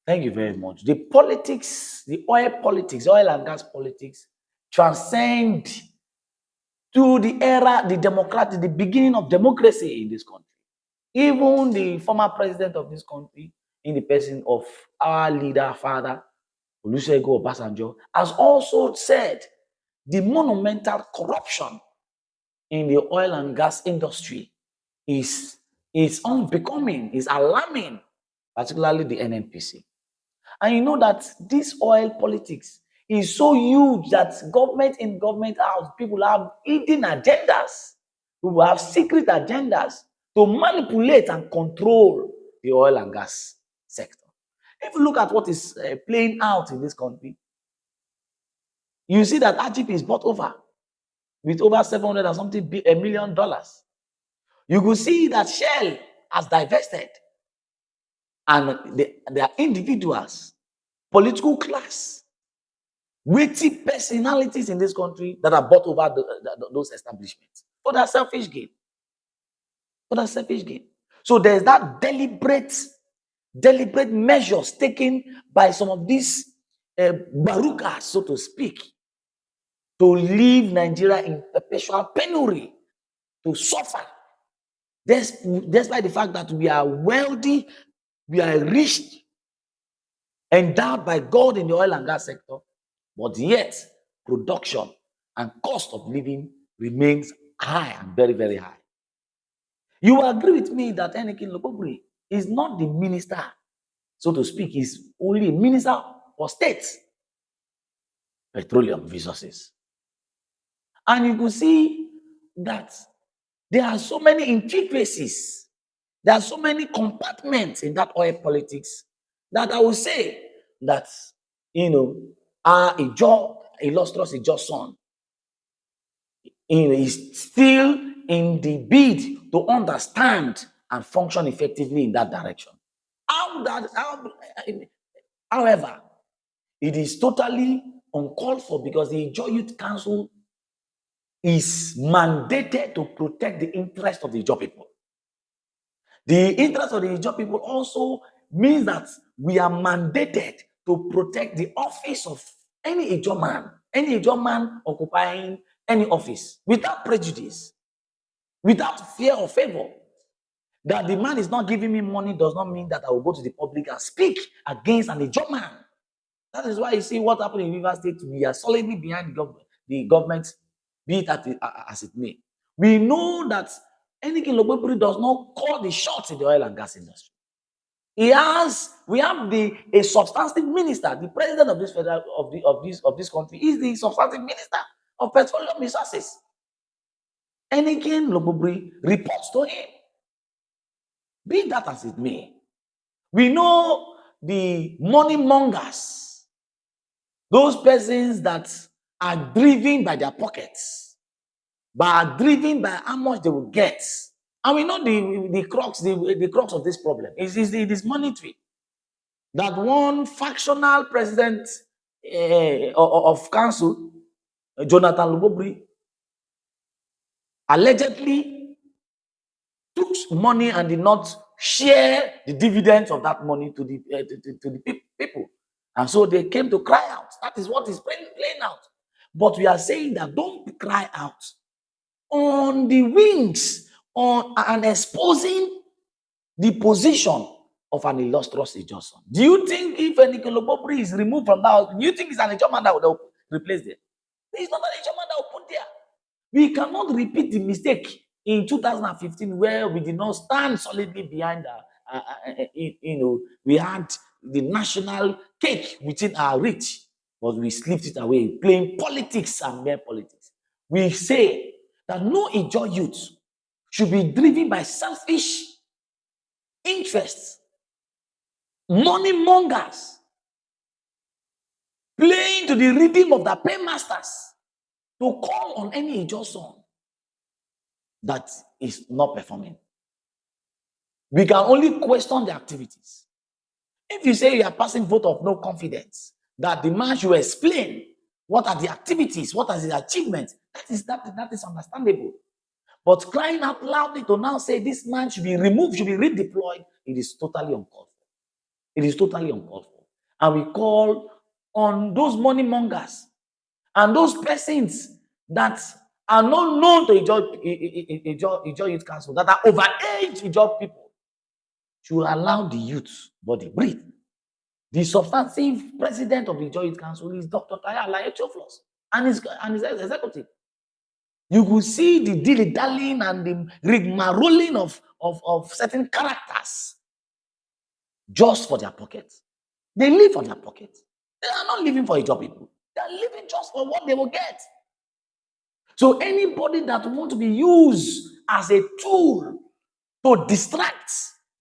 Thank you very much. The politics, the oil politics, oil and gas politics transcend to the era, the beginning of democracy in this country. Even the former president of this country, in the person of our leader, father, Olusegun Obasanjo, has also said the monumental corruption in the oil and gas industry is, is unbecoming, is alarming, particularly the NNPC. And you know that this oil politics is so huge that government in government house, people have hidden agendas. People have secret agendas to manipulate and control the oil and gas sector. If you look at what is playing out in this country, you see that RGP is bought over with over 700 and something million dollars. You could see that Shell has divested, and there are individuals, political class, weighty personalities in this country that are bought over those establishments for that selfish gain. For that selfish gain. So there's that deliberate measures taken by some of these barukas, so to speak, to leave Nigeria in perpetual penury, to suffer. Despite the fact that we are wealthy, we are rich, endowed by God in the oil and gas sector, but yet production and cost of living remains high and very, very high. You will agree with me that Enikin Lobobri is not the minister, so to speak, he's only a minister for state petroleum resources. And you can see that there are so many intricacies, there are so many compartments in that oil politics that I will say that, our illustrious Ijo son, is still in the bid to understand and function effectively in that direction. However, it is totally uncalled for because the Ijo Youth Council is mandated to protect the interest of the Ijo people. The interest of the Ijo people also means that we are mandated to protect the office of any Ijo man occupying any office without prejudice, without fear or favor. That the man is not giving me money does not mean that I will go to the public and speak against an Ijo man. That is why you see what happened in River State. We are solidly behind the government, be it as it may. We know that Enikin Lobobiri does not call the shots in the oil and gas industry. We have a substantive minister, the president of this federal of this country is the substantive minister of petroleum resources. Enikin Lobobiri reports to him. Be that as it may, we know the money mongers, those persons that are driven by their pockets, but are driven by how much they will get. And we know the crux of this problem it is monetary. That one factional president of council, Jonathan Lobobiri, allegedly took money and did not share the dividends of that money to the people. And so they came to cry out. That is what is playing out. But we are saying that don't cry out on the wings and exposing the position of an illustrious Ijo son. Do you think if Enikin Lobobiri is removed from that, do you think it's an Ijo man that will replace them? There is not an Ijo man that will put there. We cannot repeat the mistake in 2015 where we did not stand solidly behind we had the national cake within our reach, but we slipped it away, playing politics and mere politics. We say that no Ijo youth should be driven by selfish interests, money mongers, playing to the rhythm of the paymasters, to call on any Ijo son that is not performing. We can only question the activities. If you say you are passing vote of no confidence, that the man should explain what are the activities, what are the achievements, that is understandable. But crying out loudly to now say this man should be removed, should be redeployed, it is totally uncalled for. It is totally uncalled for. And we call on those money mongers and those persons that are not known to Ijaw Youth Council, that are overage Ijaw people, should allow the youth body breathe. The substantive president of the Ijaw Youth Council is Dr. Tayo Alaye Theophilus and his executive. You will see the dilly-dallying and the rigmaroling of certain characters just for their pockets. They live for their pockets. They are not living for Ijaw people. They are living just for what they will get. So anybody that want to be used as a tool to distract